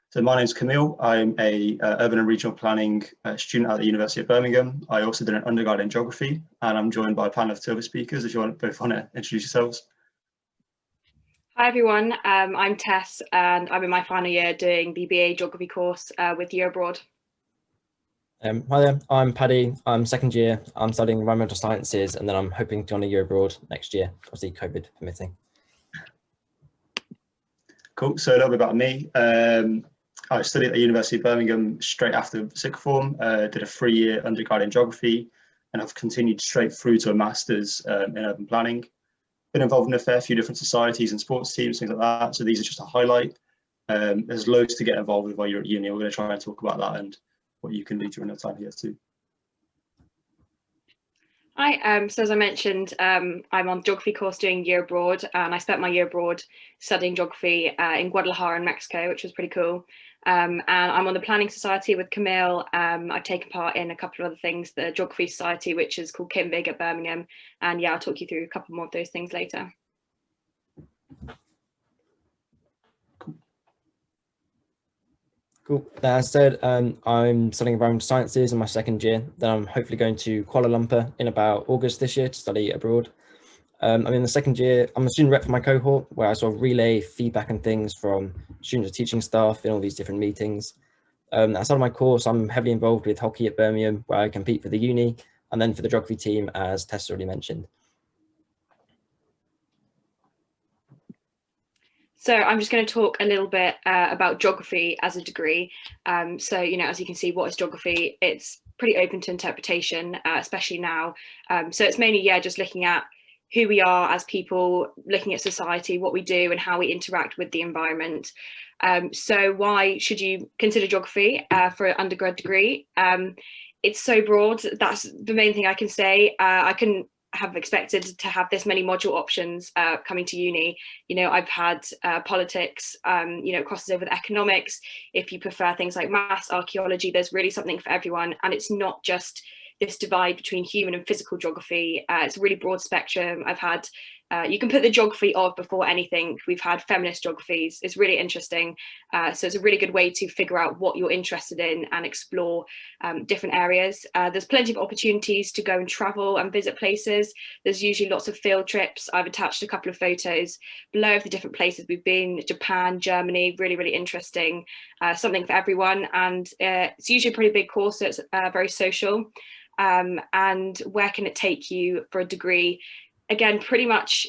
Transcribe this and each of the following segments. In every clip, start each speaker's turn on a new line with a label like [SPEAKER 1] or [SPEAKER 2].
[SPEAKER 1] So my name's Kamil. I'm a urban and regional planning student at the University of Birmingham. I also did an undergrad in geography, and I'm joined by a panel of two other speakers. If you both want to introduce yourselves.
[SPEAKER 2] Hi everyone, I'm Tess and I'm in my final year doing the BA geography course with Year Abroad.
[SPEAKER 3] Hi there, I'm Paddy. I'm second year. I'm studying environmental sciences and then I'm hoping to go on a year abroad next year, obviously COVID permitting.
[SPEAKER 1] Cool, so a little bit about me. I studied at the University of Birmingham straight after sixth form, did a 3-year undergrad in geography, and I've continued straight through to a master's in urban planning. Been involved in a fair few different societies and sports teams, things like that. So these are just a highlight. There's loads to get involved with while you're at uni. We're going to try and talk about that and what you can do during your time here too.
[SPEAKER 2] Hi, so as I mentioned, I'm on the geography course doing Year Abroad, and I spent my year abroad studying geography in Guadalajara in Mexico, which was pretty cool. And I'm on the Planning Society with Kamil. I've taken part in a couple of other things, the Geography Society, which is called KIMBIG at Birmingham. And yeah, I'll talk you through a couple more of those things later.
[SPEAKER 3] Cool. As I said, I'm studying environmental sciences in my second year. Then I'm hopefully going to Kuala Lumpur in about August this year to study abroad. I'm in the second year. I'm a student rep for my cohort, where I sort of relay feedback and things from students and teaching staff in all these different meetings. Outside of my course, I'm heavily involved with hockey at Birmingham, where I compete for the uni, and then for the geography team, as Tess already mentioned.
[SPEAKER 2] So I'm just going to talk a little bit about geography as a degree. So, you know, as you can see, what is geography? It's pretty open to interpretation, especially now. So it's mainly, yeah, just looking at who we are as people, looking at society, what we do and how we interact with the environment. So why should you consider geography for an undergrad degree? It's so broad. That's the main thing I can say. I couldn't have expected to have this many module options coming to uni. You know, I've had politics, you know, crosses over with economics. If you prefer things like maths, archaeology, there's really something for everyone. And it's not just this divide between human and physical geography. It's a really broad spectrum. I've had, you can put the geography of before anything. We've had feminist geographies. It's really interesting. So it's a really good way to figure out what you're interested in and explore different areas. There's plenty of opportunities to go and travel and visit places. There's usually lots of field trips. I've attached a couple of photos below of the different places we've been: Japan, Germany, really, really interesting. Something for everyone. And it's usually a pretty big course, so it's very social. And where can it take you for a degree? Again, pretty much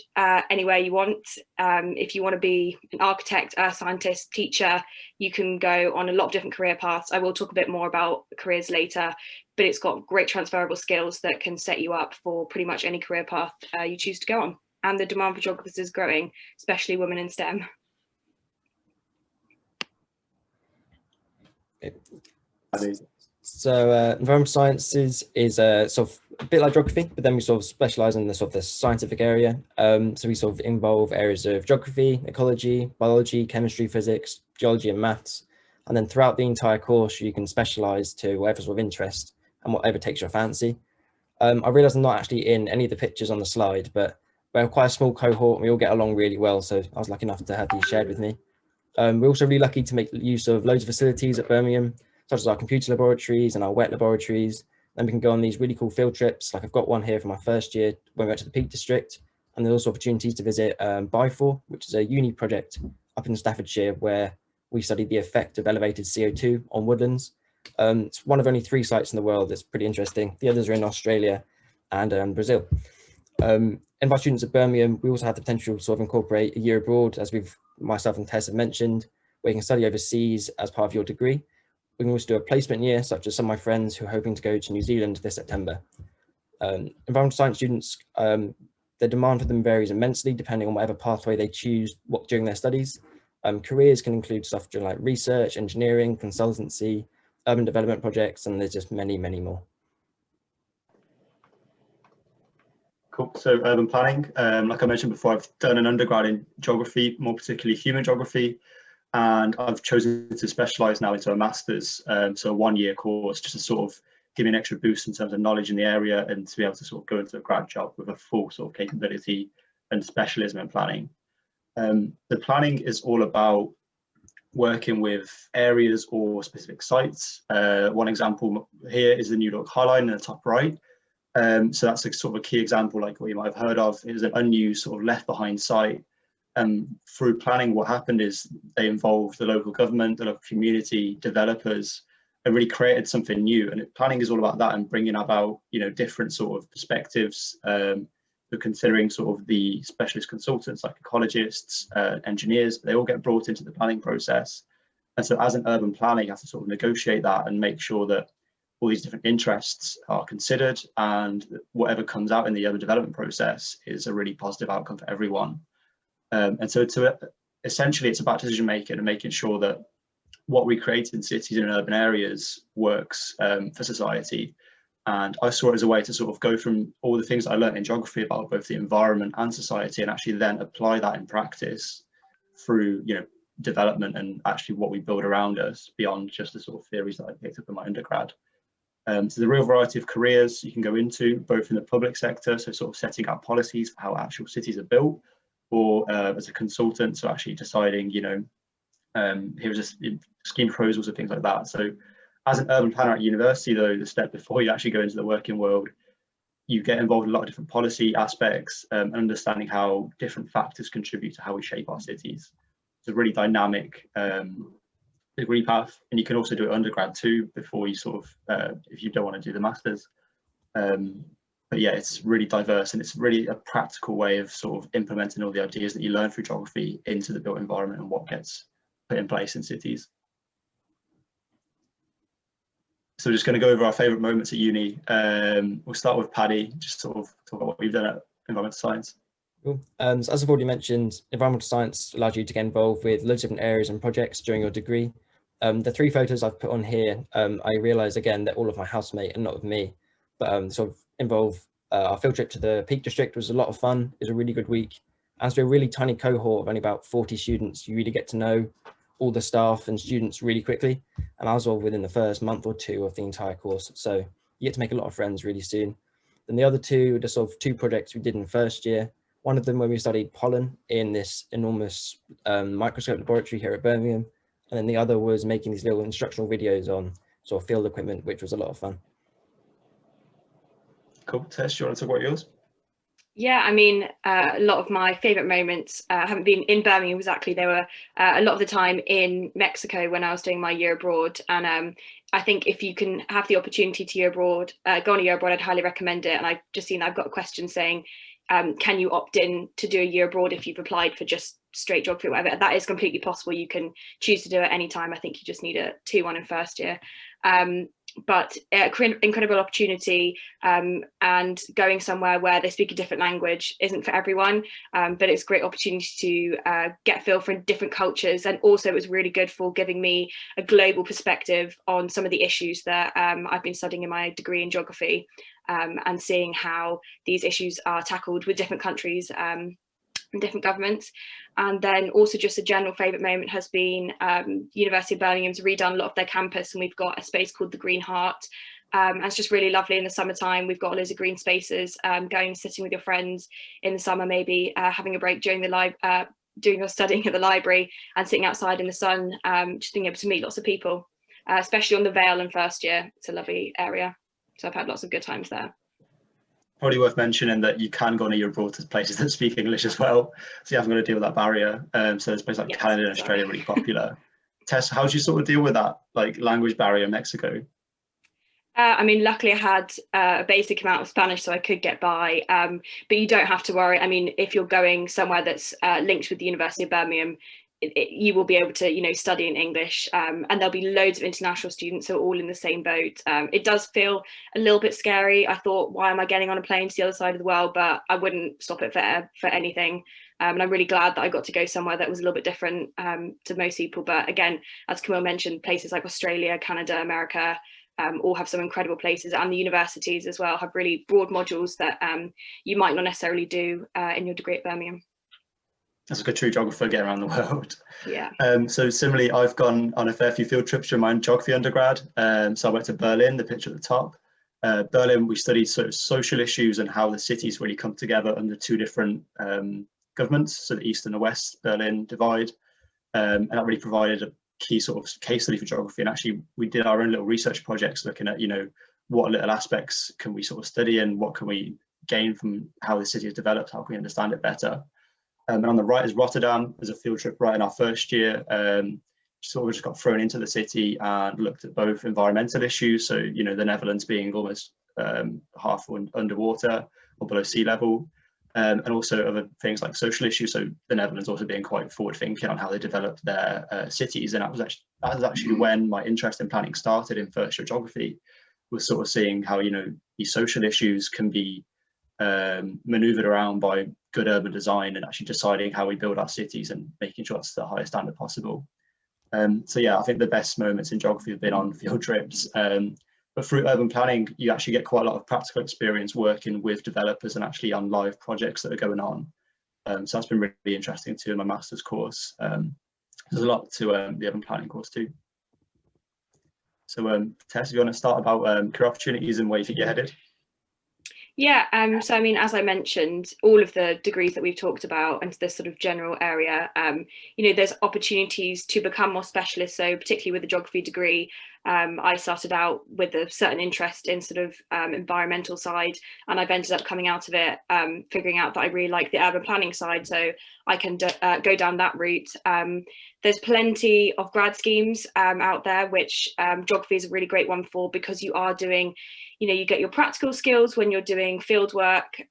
[SPEAKER 2] anywhere you want. If you want to be an architect, a scientist, teacher, you can go on a lot of different career paths. I will talk a bit more about careers later, but it's got great transferable skills that can set you up for pretty much any career path you choose to go on. And the demand for geographers is growing, especially women in STEM.
[SPEAKER 3] So environmental sciences is sort of a bit like geography, but then we sort of specialize in the sort of the scientific area. So we sort of involve areas of geography, ecology, biology, chemistry, physics, geology and maths. And then throughout the entire course, you can specialize to whatever sort of interest and whatever takes your fancy. I realize I'm not actually in any of the pictures on the slide, but we're quite a small cohort and we all get along really well. So I was lucky enough to have these shared with me. We're also really lucky to make use of loads of facilities at Birmingham, such as our computer laboratories and our wet laboratories. Then we can go on these really cool field trips. Like I've got one here for my first year when we went to the Peak District. And there's also opportunities to visit BIFOR, which is a uni project up in Staffordshire, where we studied the effect of elevated CO2 on woodlands. It's one of only 3 sites in the world that's pretty interesting. The others are in Australia and Brazil. And our students at Birmingham, we also have the potential to sort of incorporate a year abroad, as myself and Tess have mentioned, where you can study overseas as part of your degree. We can also do a placement year, such as some of my friends who are hoping to go to New Zealand this September. Environmental science students, the demand for them varies immensely depending on whatever pathway they choose during their studies. Careers can include stuff like research, engineering, consultancy, urban development projects, and there's just many, many more.
[SPEAKER 1] Cool. So urban planning, like I mentioned before, I've done an undergrad in geography, more particularly human geography. And I've chosen to specialize now into a master's, so a 1-year course, just to sort of give me an extra boost in terms of knowledge in the area and to be able to sort of go into a grad job with a full sort of capability and specialism in planning. The planning is all about working with areas or specific sites. One example here is the New York High Line in the top right. So that's a sort of a key example, like what you might have heard of. It was an unused sort of left behind site. Through planning, what happened is they involved the local government, the local community, developers, and really created something new. And planning is all about that and bringing about, you know, different sort of perspectives. So considering sort of the specialist consultants like ecologists, engineers, they all get brought into the planning process. And so as an urban planner, you have to sort of negotiate that and make sure that all these different interests are considered, and whatever comes out in the urban development process is a really positive outcome for everyone. And so essentially it's about decision making and making sure that what we create in cities and urban areas works for society. And I saw it as a way to sort of go from all the things I learned in geography about both the environment and society, and actually then apply that in practice through, you know, development and actually what we build around us beyond just the sort of theories that I picked up in my undergrad. So there's a real variety of careers you can go into, both in the public sector, so sort of setting out policies for how actual cities are built, or as a consultant, so actually deciding, you know, here's a scheme proposals and things like that. So as an urban planner at university, though, the step before you actually go into the working world, you get involved in a lot of different policy aspects, and understanding how different factors contribute to how we shape our cities. It's a really dynamic degree path, and you can also do it undergrad too before you sort of, if you don't want to do the masters. But yeah, it's really diverse, and it's really a practical way of sort of implementing all the ideas that you learn through geography into the built environment and what gets put in place in cities. So we're just going to go over our favourite moments at uni. We'll start with Paddy, just sort of talk about what we've done at environmental science.
[SPEAKER 3] Cool. So as I've already mentioned, environmental science allows you to get involved with loads of different areas and projects during your degree. The 3 photos I've put on here, I realise again that all of my housemate and not of me, but sort of involve our field trip to the Peak District was a lot of fun. It was a really good week. As we're a really tiny cohort of only about 40 students, you really get to know all the staff and students really quickly. And I was all within the first month or 2 of the entire course. So you get to make a lot of friends really soon. Then the other 2 are just sort of 2 projects we did in first year. One of them where we studied pollen in this enormous microscope laboratory here at Birmingham. And then the other was making these little instructional videos on sort of field equipment, which was a lot of fun.
[SPEAKER 1] Cool. Tess, do you want to talk about yours?
[SPEAKER 2] Yeah, I mean, a lot of my favourite moments haven't been in Birmingham exactly. They were a lot of the time in Mexico when I was doing my year abroad. And I think if you can have the opportunity to go on a year abroad, I'd highly recommend it. And I've just seen I've got a question saying, can you opt in to do a year abroad if you've applied for just straight geography or whatever? That is completely possible. You can choose to do it any time. I think you just need a 2-1 in first year. But incredible opportunity, and going somewhere where they speak a different language isn't for everyone, but it's a great opportunity to get a feel for different cultures, and also it was really good for giving me a global perspective on some of the issues that I've been studying in my degree in geography, and seeing how these issues are tackled with different countries and different governments. And then also just a general favourite moment has been University of Birmingham's redone a lot of their campus, and we've got a space called the Green Heart. And it's just really lovely in the summertime. We've got loads of green spaces, going sitting with your friends in the summer, maybe having a break during the doing your studying at the library and sitting outside in the sun, just being able to meet lots of people, especially on the Vale in first year. It's a lovely area. So I've had lots of good times there.
[SPEAKER 1] Probably worth mentioning that you can go on a year abroad to places that speak English as well, so you haven't got to deal with that barrier. So there's places like Canada and Australia really popular. Tess, how do you sort of deal with that, like, language barrier in Mexico?
[SPEAKER 2] I mean, luckily I had a basic amount of Spanish, so I could get by, but you don't have to worry. I mean, if you're going somewhere that's linked with the University of Birmingham, you will be able to, study in English, and there'll be loads of international students who are all in the same boat. It does feel a little bit scary. I thought, why am I getting on a plane to the other side of the world? But I wouldn't stop it for anything. And I'm really glad that I got to go somewhere that was a little bit different to most people. But again, as Kamil mentioned, places like Australia, Canada, America, all have some incredible places, and the universities as well have really broad modules that you might not necessarily do in your degree at Birmingham.
[SPEAKER 1] That's like a true geographer getting around the world.
[SPEAKER 2] Yeah.
[SPEAKER 1] So similarly, I've gone on a fair few field trips during my geography undergrad. So I went to Berlin, the picture at the top. Berlin, we studied sort of social issues and how the cities really come together under 2 different governments, so the East and the West Berlin divide. and that really provided a key sort of case study for geography. And actually we did our own little research projects looking at, you know, what little aspects can we sort of study and what can we gain from how the city has developed, how can we understand it better. And on the right is Rotterdam as a field trip right in our first year. Sort of just got thrown into the city and looked at both environmental issues, so you know the Netherlands being almost half underwater or below sea level, and also other things like social issues, so the Netherlands also being quite forward thinking on how they developed their cities. And that was actually when my interest in planning started in first year geography, was sort of seeing how, you know, these social issues can be maneuvered around by good urban design and actually deciding how we build our cities and making sure it's the highest standard possible. So yeah, I think the best moments in geography have been on field trips, but through urban planning you actually get quite a lot of practical experience working with developers and actually on live projects that are going on. So that's been really interesting too in my master's course. There's a lot to the urban planning course too. So Tess, if you want to start about career opportunities and where you think you're headed.
[SPEAKER 2] Yeah, so I mean, as I mentioned, all of the degrees that we've talked about and this sort of general area, you know, there's opportunities to become more specialist. So particularly with the geography degree, I started out with a certain interest in sort of environmental side, and I've ended up coming out of it figuring out that I really like the urban planning side, so I can go down that route. There's plenty of grad schemes out there, which geography is a really great one for, because you are doing, you know, you get your practical skills when you're doing field work,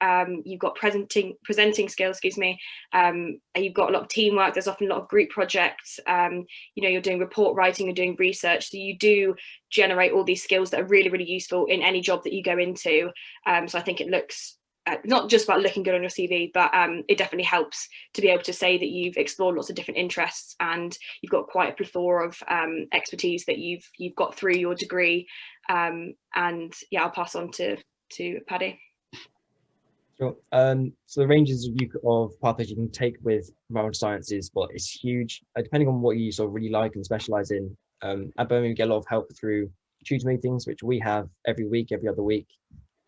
[SPEAKER 2] you've got presenting skills, excuse me, and you've got a lot of teamwork. There's often a lot of group projects, you know, you're doing report writing, you're doing research, so you do generate all these skills that are really, really useful in any job that you go into. So I think it looks, not just about looking good on your CV, but it definitely helps to be able to say that you've explored lots of different interests and you've got quite a plethora of expertise that you've got through your degree. And yeah, I'll pass on to Paddy.
[SPEAKER 3] Sure. So the ranges of pathways you can take with environmental sciences, well, it's huge. Depending on what you sort of really like and specialize in. At Birmingham, we get a lot of help through tutor meetings, which we have every week, every other week.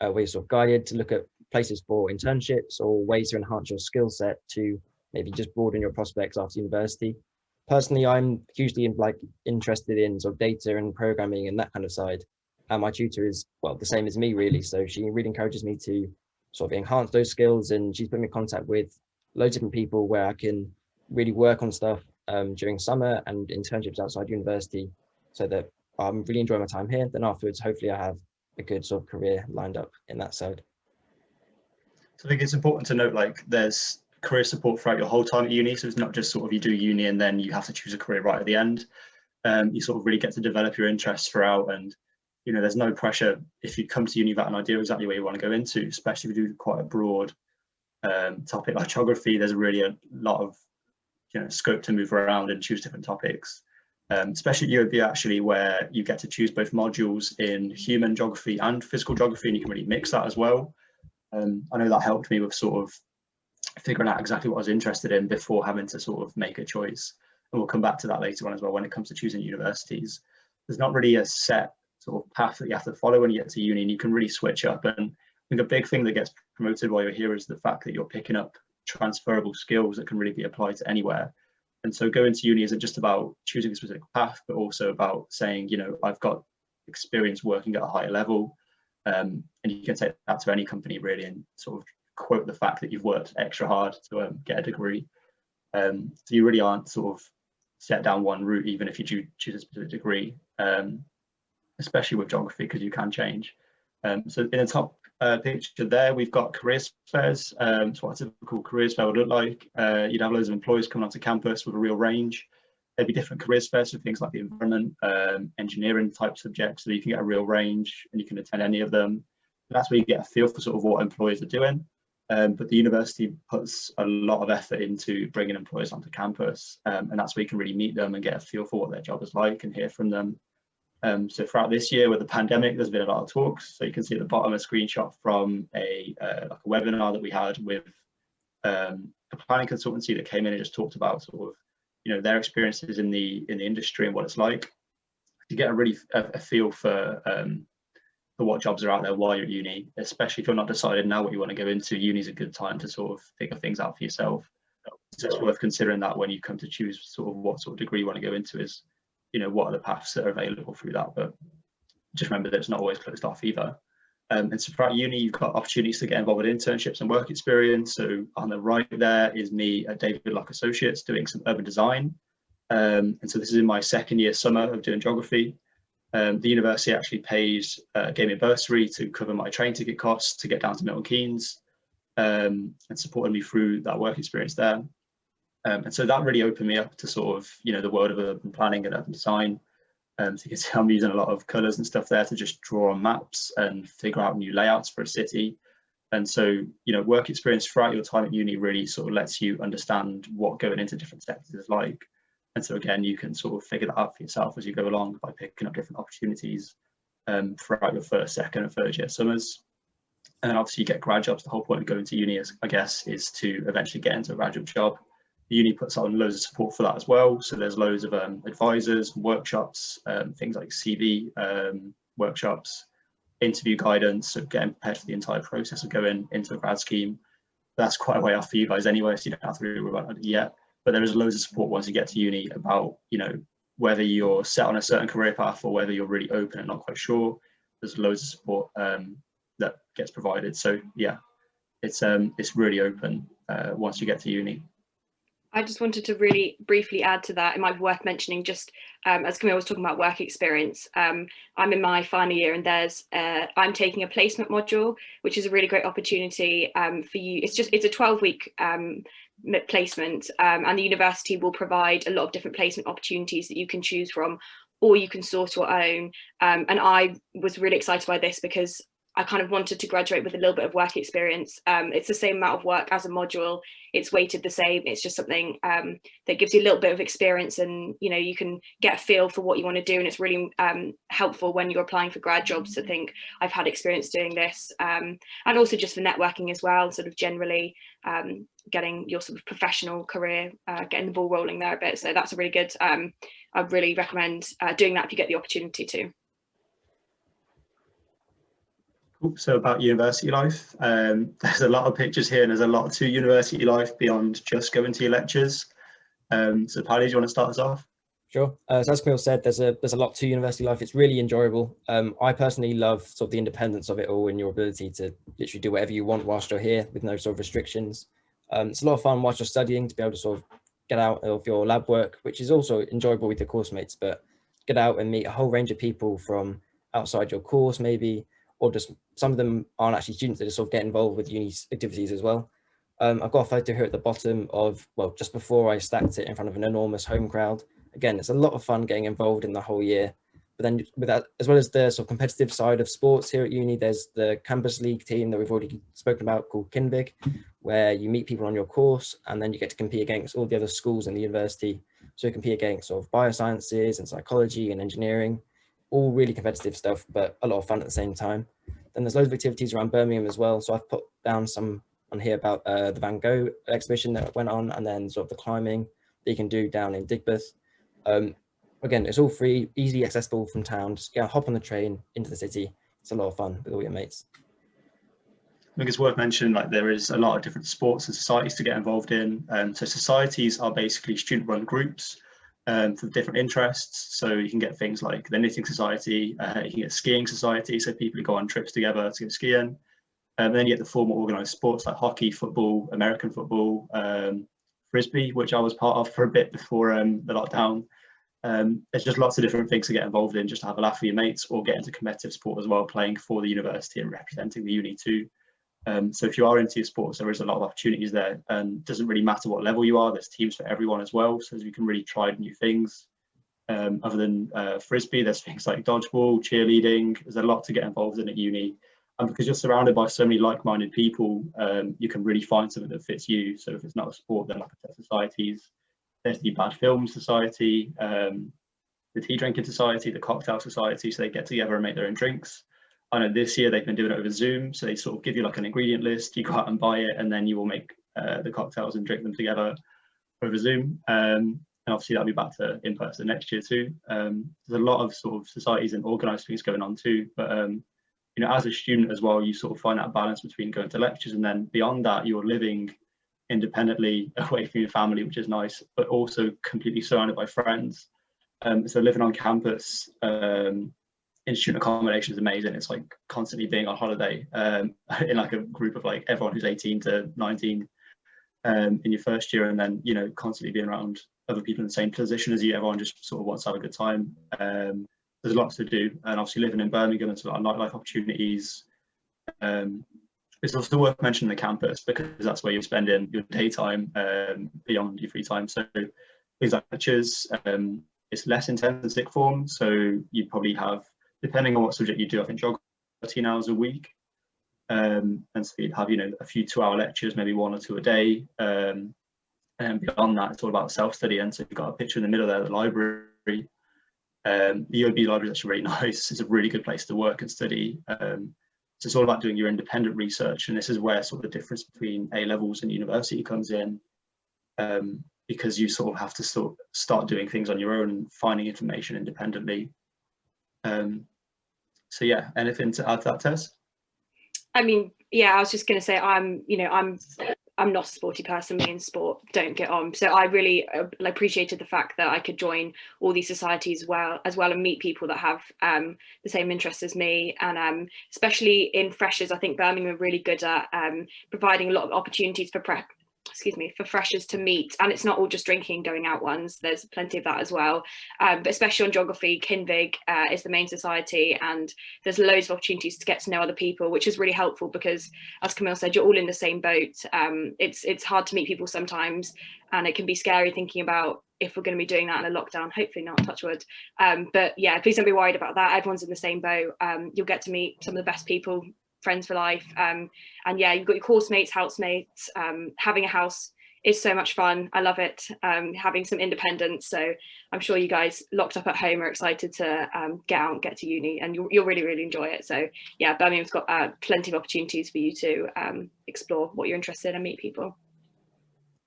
[SPEAKER 3] We're sort of guided to look at places for internships or ways to enhance your skill set to maybe just broaden your prospects after university. Personally, I'm hugely interested in sort of data and programming and that kind of side. And my tutor is, well, the same as me really. So she really encourages me to sort of enhance those skills, and she's put me in contact with loads of different people where I can really work on stuff during summer and internships outside university, so that I'm really enjoying my time here. Then afterwards, hopefully I have a good sort of career lined up in that side.
[SPEAKER 1] So I think it's important to note, like, there's career support throughout your whole time at uni. So it's not just sort of you do uni and then you have to choose a career right at the end. You sort of really get to develop your interests throughout, and you know, there's no pressure if you come to uni without an idea exactly where you want to go into, especially if you do quite a broad topic like geography. There's really a lot of, you know, scope to move around and choose different topics, especially at UOB actually, where you get to choose both modules in human geography and physical geography, and you can really mix that as well. I know that helped me with sort of figuring out exactly what I was interested in before having to sort of make a choice. And we'll come back to that later on as well when it comes to choosing universities. There's not really a set sort of path that you have to follow when you get to uni, and you can really switch up. And I think a big thing that gets promoted while you're here is the fact that you're picking up transferable skills that can really be applied to anywhere. And so going to uni isn't just about choosing a specific path, but also about saying, you know, I've got experience working at a higher level. And you can take that to any company really and sort of quote the fact that you've worked extra hard to get a degree. So you really aren't sort of set down one route, even if you choose a specific degree, especially with geography, because you can change. So in the top picture there, we've got careers fairs. So what a typical careers fair would look like. You'd have loads of employees coming onto campus with a real range. There'd be different careers fairs for things like the environment, engineering type subjects, so you can get a real range and you can attend any of them. And that's where you get a feel for sort of what employers are doing. But the university puts a lot of effort into bringing employers onto campus, and that's where you can really meet them and get a feel for what their job is like and hear from them. So throughout this year with the pandemic, there's been a lot of talks. So you can see at the bottom a screenshot from like a webinar that we had with a planning consultancy that came in and just talked about sort of, you know, their experiences in the industry and what it's like, to get a feel for what jobs are out there while you're at uni, especially if you're not decided now what you want to go into. Uni is a good time to sort of figure things out for yourself. So it's worth considering that when you come to choose sort of what sort of degree you want to go into, is, you know, what are the paths that are available through that. But just remember that it's not always closed off either. And so throughout uni, you've got opportunities to get involved with internships and work experience. So on the right there is me at David Locke Associates doing some urban design. And so this is in my second year summer of doing geography. The university actually gave me a bursary to cover my train ticket costs to get down to Milton Keynes, and supported me through that work experience there. And so that really opened me up to sort of, you know, the world of urban planning and urban design. So you can see I'm using a lot of colours and stuff there to just draw on maps and figure out new layouts for a city. And so, you know, work experience throughout your time at uni really sort of lets you understand what going into different sectors is like. And so again, you can sort of figure that out for yourself as you go along by picking up different opportunities throughout your first, second and third year summers. And obviously you get grad jobs. The whole point of going to uni, I guess, is to eventually get into a graduate job. The uni puts on loads of support for that as well. So there's loads of advisors, workshops, things like CV workshops, interview guidance, so getting prepared for the entire process of going into a grad scheme. That's quite a way off for you guys anyway, so you don't have to really worry about it yet. But there is loads of support once you get to uni about, you know, whether you're set on a certain career path or whether you're really open and not quite sure. There's loads of support that gets provided. So yeah, it's really open once you get to uni.
[SPEAKER 2] I just wanted to really briefly add to that. It might be worth mentioning, just as Kamil was talking about work experience, I'm in my final year and I'm taking a placement module, which is a really great opportunity for you. It's a 12-week placement, and the university will provide a lot of different placement opportunities that you can choose from, or you can source your own. And I was really excited by this because I kind of wanted to graduate with a little bit of work experience. It's the same amount of work as a module. It's weighted the same. It's just something that gives you a little bit of experience, and, you know, you can get a feel for what you want to do. And it's really helpful when you're applying for grad jobs to think, I've had experience doing this. And also just for networking as well, sort of generally getting your sort of professional career, getting the ball rolling there a bit. So that's a really good, I'd really recommend doing that if you get the opportunity to.
[SPEAKER 1] So about university life, there's a lot of pictures here and there's a lot to university life beyond just going to your lectures. So Paddy, do you want to start us off?
[SPEAKER 3] Sure. So as Kamil said, there's a lot to university life. It's really enjoyable. I personally love sort of the independence of it all and your ability to literally do whatever you want whilst you're here with no sort of restrictions. It's a lot of fun whilst you're studying to be able to sort of get out of your lab work, which is also enjoyable with your course mates, but get out and meet a whole range of people from outside your course maybe, or just some of them aren't actually students that just sort of get involved with uni activities as well. I've got a photo here at the bottom of, well, just before I stacked it in front of an enormous home crowd. Again, it's a lot of fun getting involved in the whole year. But then with that, as well as the sort of competitive side of sports here at uni, there's the campus league team that we've already spoken about called Kinvig, where you meet people on your course and then you get to compete against all the other schools in the university. So you compete against sort of biosciences and psychology and engineering, all really competitive stuff, but a lot of fun at the same time. Then there's loads of activities around Birmingham as well. So I've put down some on here about the Van Gogh exhibition that went on, and then sort of the climbing that you can do down in Digbeth. Again, it's all free, easily accessible from town. Just hop on the train into the city. It's a lot of fun with all your mates.
[SPEAKER 1] I think it's worth mentioning, like, there is a lot of different sports and societies to get involved in. So societies are basically student-run groups for different interests. So you can get things like the knitting society, you can get skiing society, so people who go on trips together to go skiing. And then you get the formal organised sports like hockey, football, American football, frisbee, which I was part of for a bit before the lockdown. There's just lots of different things to get involved in, just to have a laugh with your mates, or get into competitive sport as well, playing for the university and representing the uni too. So if you are into your sports, there is a lot of opportunities there, and it doesn't really matter what level you are. There's teams for everyone as well, so you can really try new things. Other than frisbee, there's things like dodgeball, cheerleading. There's a lot to get involved in at uni, and because you're surrounded by so many like-minded people, you can really find something that fits you. So if it's not a sport, then like I said, societies. There's the Bad Film Society, the Tea Drinking Society, the Cocktail Society, so they get together and make their own drinks. I know this year they've been doing it over Zoom, so they sort of give you like an ingredient list, you go out and buy it, and then you will make the cocktails and drink them together over Zoom. And obviously that'll be back to in person next year too. There's a lot of sort of societies and organised things going on too, but you know, as a student as well, you sort of find that balance between going to lectures and then beyond that, you're living independently away from your family, which is nice, but also completely surrounded by friends. So living on campus in student accommodation is amazing. It's like constantly being on holiday in like a group of like everyone who's 18 to 19 in your first year, and then, you know, constantly being around other people in the same position as you. Everyone just sort of wants to have a good time. There's lots to do, and obviously living in Birmingham, there's a lot of nightlife opportunities. It's also worth mentioning the campus, because that's where you're spending your daytime beyond your free time. So things like lectures, it's less intense than sixth form, so you probably have, depending on what subject you do, I think geography 13 hours a week, and so you'd have, you know, a few 2-hour lectures, maybe 1 or 2 a day, and beyond that it's all about self-study. And so you've got a picture in the middle there, the library. The UOB library is actually really nice. It's a really good place to work and study. So it's all about doing your independent research, and this is where sort of the difference between A levels and university comes in, because you sort of have to start doing things on your own and finding information independently. So yeah, anything to add to that, Tess?
[SPEAKER 2] I mean, yeah, I was just going to say, I'm not a sporty person. Me and sport don't get on. So I really appreciated the fact that I could join all these societies as well and meet people that have the same interests as me. And especially in freshers, I think Birmingham are really good at providing a lot of opportunities for freshers to meet. And it's not all just drinking, going out ones. There's plenty of that as well. But especially on geography, Kinvig is the main society, and there's loads of opportunities to get to know other people, which is really helpful because, as Kamil said, you're all in the same boat. It's hard to meet people sometimes, and it can be scary thinking about if we're going to be doing that in a lockdown. Hopefully not, touch wood. But yeah, please don't be worried about that. Everyone's in the same boat. You'll get to meet some of the best people, friends for life, and yeah, you've got your course mates, housemates. Having a house is so much fun. I love it. Having some independence. So I'm sure you guys locked up at home are excited to get out and get to uni, and you'll really, really enjoy it. So yeah, Birmingham's got plenty of opportunities for you to explore what you're interested in and meet people.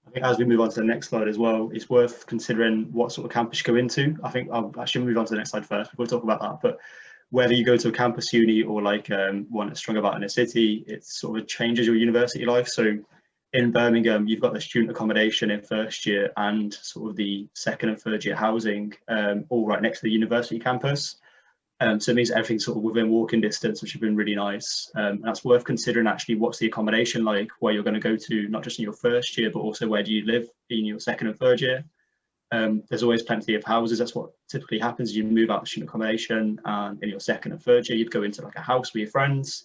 [SPEAKER 1] I think as we move on to the next slide as well, it's worth considering what sort of campus you go into. I think I should move on to the next slide first before we talk about that. But whether you go to a campus uni or like one that's strung about in a city, it sort of changes your university life. So in Birmingham, you've got the student accommodation in first year and sort of the second and third year housing, all right next to the university campus. So it means everything's sort of within walking distance, which has been really nice. And that's worth considering actually, what's the accommodation like, where you're going to go to, not just in your first year, but also where do you live in your second and third year. There's always plenty of houses. That's what typically happens. You move out of student accommodation, and in your second and third year, you'd go into like a house with your friends.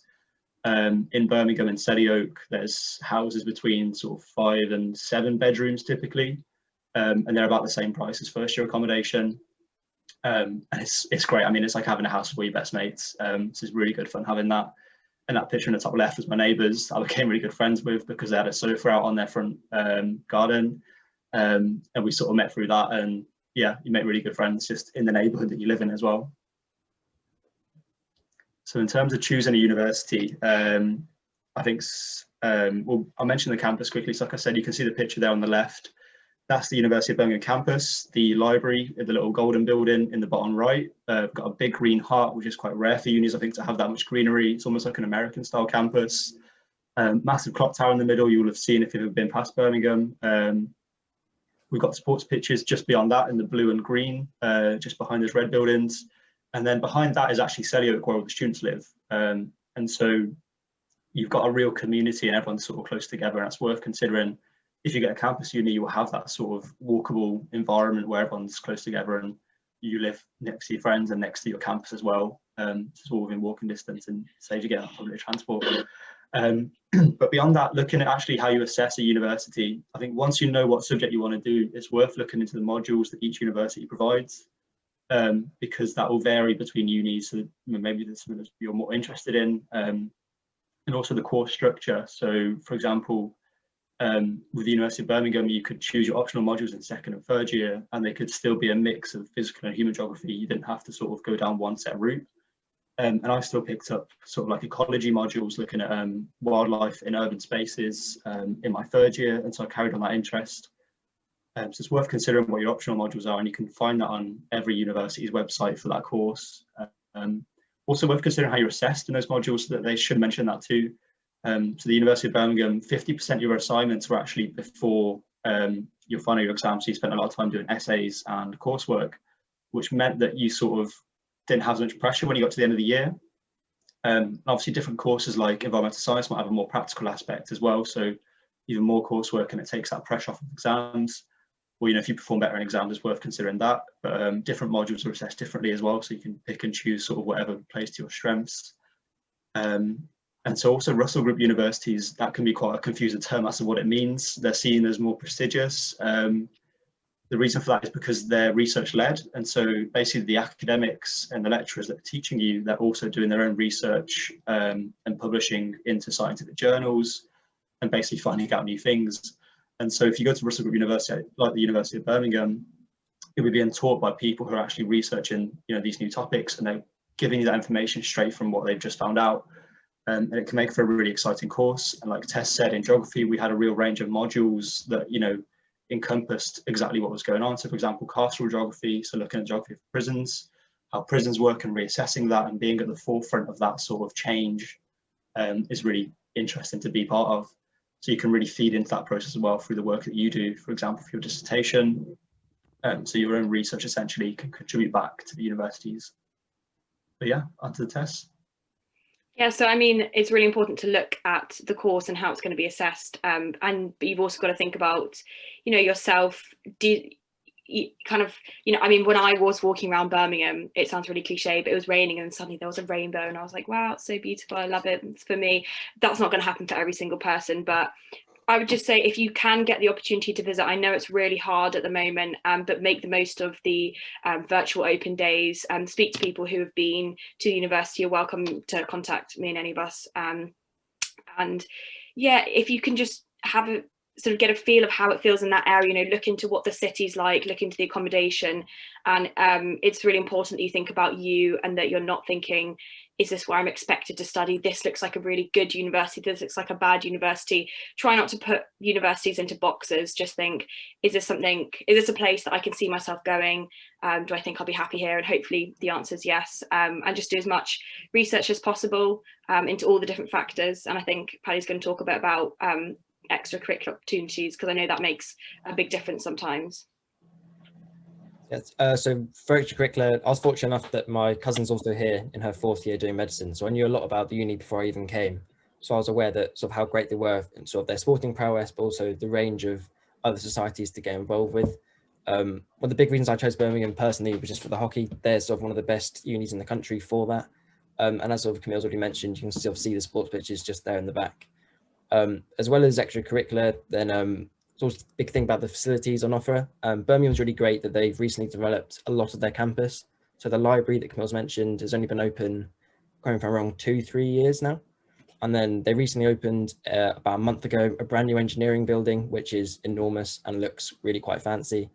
[SPEAKER 1] In Birmingham and Selly Oak, there's houses between sort of 5 and 7 bedrooms typically, and they're about the same price as first year accommodation. And it's great. I mean, it's like having a house for your best mates. So it's really good fun having that. And that picture in the top left was my neighbours. I became really good friends with because they had a sofa out on their front garden. And we sort of met through that, and yeah, you make really good friends just in the neighbourhood that you live in as well. So in terms of choosing a university, I think, well, I'll mention the campus quickly. So like I said, you can see the picture there on the left. That's the University of Birmingham campus. The library, the little golden building in the bottom right, got a big green heart, which is quite rare for unis, I think, to have that much greenery. It's almost like an American style campus. Massive clock tower in the middle, you will have seen if you've ever been past Birmingham. We've got sports pitches just beyond that in the blue and green, just behind those red buildings. And then behind that is actually Selly Oak, where all the students live. And so you've got a real community and everyone's sort of close together, and that's worth considering. If you get a campus uni, you will have that sort of walkable environment where everyone's close together and you live next to your friends and next to your campus as well. It's all within walking distance and saves you getting on public transport. But beyond that, looking at actually how you assess a university, I think once you know what subject you want to do, it's worth looking into the modules that each university provides, because that will vary between unis. So maybe there's something that you're more interested in, and also the course structure. So for example, with the University of Birmingham, you could choose your optional modules in second and third year, and they could still be a mix of physical and human geography. You didn't have to sort of go down one set route. And I still picked up sort of like ecology modules, looking at wildlife in urban spaces in my third year, and so I carried on that interest. So it's worth considering what your optional modules are, and you can find that on every university's website for that course. Also worth considering how you're assessed in those modules, so that they should mention that too. So the University of Birmingham, 50% of your assignments were actually before your final year exam. So you spent a lot of time doing essays and coursework, which meant that you sort of didn't have as much pressure when you got to the end of the year. Obviously different courses like environmental science might have a more practical aspect as well. So even more coursework, and it takes that pressure off of exams. Or, you know, if you perform better in exams, it's worth considering that. But different modules are assessed differently as well. So you can pick and choose sort of whatever plays to your strengths. And so also Russell Group universities, that can be quite a confusing term as to what it means. They're seen as more prestigious. The reason for that is because they're research led. And so basically the academics and the lecturers that are teaching you, they're also doing their own research and publishing into scientific journals and basically finding out new things. And so if you go to Russell Group University, like the University of Birmingham, you'll be being taught by people who are actually researching, you know, these new topics, and they're giving you that information straight from what they've just found out. And it can make for a really exciting course. And like Tess said, in geography, we had a real range of modules that, you know, encompassed exactly what was going on. So for example, carceral geography, so looking at geography of prisons, how prisons work and reassessing that and being at the forefront of that sort of change is really interesting to be part of. So you can really feed into that process as well through the work that you do, for example, for your dissertation. So your own research essentially can contribute back to the universities. But yeah, onto the test.
[SPEAKER 2] Yeah, so I mean, it's really important to look at the course and how it's going to be assessed. And you've also got to think about, you know, yourself. Kind of, you know, I mean, when I was walking around Birmingham, it sounds really cliche, but it was raining and suddenly there was a rainbow and I was like, wow, it's so beautiful. I love it. It's for me. That's not going to happen for every single person, but I would just say if you can get the opportunity to visit, I know it's really hard at the moment, but make the most of the virtual open days and speak to people who have been to the university. You're welcome to contact me and any of us. And yeah, if you can just have a sort of get a feel of how it feels in that area, you know, look into what the city's like, look into the accommodation. And it's really important that you think about you and that you're not thinking, is this where I'm expected to study? This looks like a really good university. This looks like a bad university. Try not to put universities into boxes. Just think, is this a place that I can see myself going? Do I think I'll be happy here? And hopefully the answer is yes. And just do as much research as possible into all the different factors. And I think Paddy's going to talk a bit about extracurricular opportunities, because I know that makes a big difference sometimes.
[SPEAKER 3] Yes. So for extracurricular, I was fortunate enough that my cousin's also here in her 4th year doing medicine. So I knew a lot about the uni before I even came. So I was aware that sort of how great they were and sort of their sporting prowess, but also the range of other societies to get involved with. One of the big reasons I chose Birmingham personally was just for the hockey. They're sort of one of the best unis in the country for that. And as sort of Kamil's already mentioned, you can sort of see the sports pitches just there in the back. As well as extracurricular, then it's also a big thing about the facilities on offer. Birmingham's really great that they've recently developed a lot of their campus. So the library that Kamil's mentioned has only been open, going from around 2-3 years now. And then they recently opened about a month ago, a brand new engineering building, which is enormous and looks really quite fancy.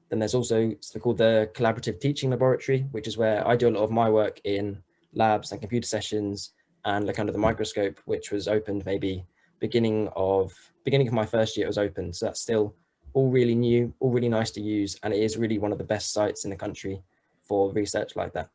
[SPEAKER 3] Then there's also something called the Collaborative Teaching Laboratory, which is where I do a lot of my work in labs and computer sessions and look under the microscope, which was opened maybe beginning of my first year it was open. So that's still all really new, all really nice to use, and it is really one of the best sites in the country for research like that.